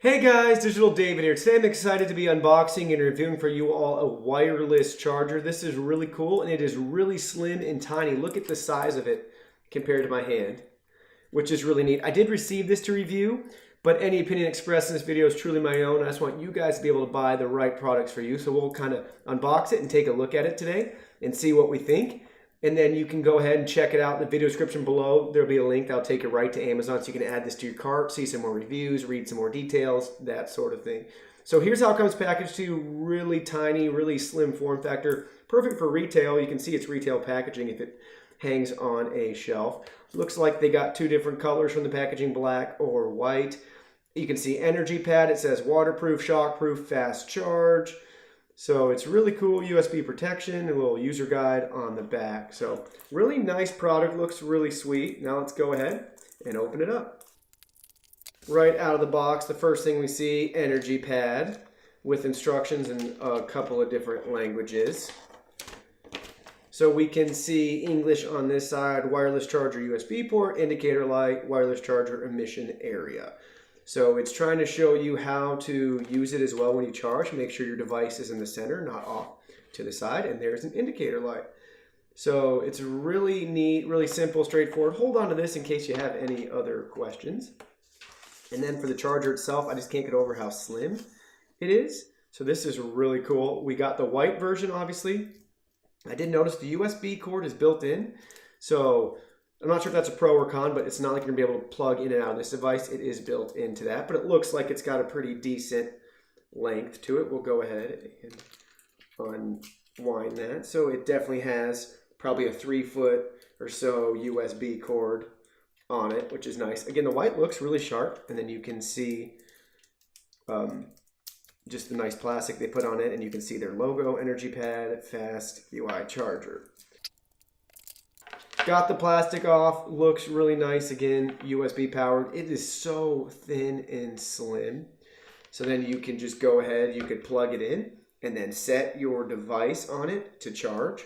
Hey guys, Digital David here. Today I'm excited to be unboxing and reviewing for you all a wireless charger. This is really cool and it is really slim and tiny. Look at the size of it compared to my hand, which is really neat. I did receive this to review, but any opinion expressed in this video is truly my own. I just want you guys to be able to buy the right products for you. So we'll kind of unbox it and take a look at it today and see what we think. And then you can go ahead and check it out in the video description below. There'll be a link that'll take you right to Amazon so you can add this to your cart, see some more reviews, read some more details, that sort of thing. So here's how it comes packaged to you. Really tiny, really slim form factor. Perfect for retail. You can see it's retail packaging if it hangs on a shelf. Looks like they got two different colors from the packaging, black or white. You can see EnergyPad. It says waterproof, shockproof, fast charge. So it's really cool, USB protection, a little user guide on the back. So really nice product, looks really sweet. Now let's go ahead and open it up. Right out of the box, the first thing we see, EnergyPad with instructions in a couple of different languages. So we can see English on this side, wireless charger USB port, indicator light, wireless charger emission area. So it's trying to show you how to use it as well when you charge. Make sure your device is in the center, not off to the side. And there's an indicator light. So it's really neat, really simple, straightforward. Hold on to this in case you have any other questions. And then for the charger itself, I just can't get over how slim it is. So this is really cool. We got the white version, obviously. I did notice the USB cord is built in. So I'm not sure if that's a pro or con, but it's not like you're going to be able to plug in and out of this device. It is built into that, but it looks like it's got a pretty decent length to it. We'll go ahead and unwind that. So it definitely has probably a 3-foot or so USB cord on it, which is nice. Again, the white looks really sharp, and then you can see just the nice plastic they put on it, and you can see their logo, EnergyPad, Fast UI Charger. Got the plastic off, looks really nice. Again, USB powered. It is so thin and slim. So then you can just go ahead, you could plug it in and then set your device on it to charge.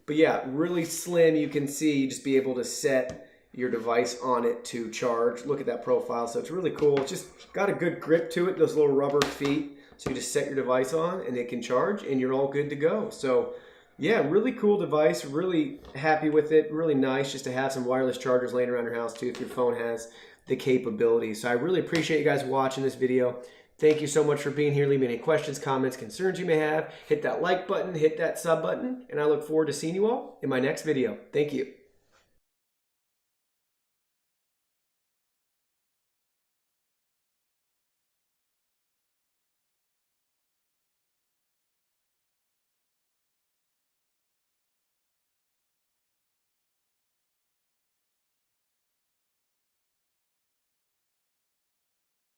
But yeah, really slim. You can see, you just be able to set your device on it to charge. Look at that profile. So it's really cool. It's just got a good grip to it, those little rubber feet. So you just set your device on and it can charge and you're all good to go. So yeah, really cool device, really happy with it, really nice just to have some wireless chargers laying around your house too if your phone has the capability. So I really appreciate you guys watching this video. Thank you so much for being here. Leave me any questions, comments, concerns you may have. Hit that like button, hit that sub button, and I look forward to seeing you all in my next video. Thank you.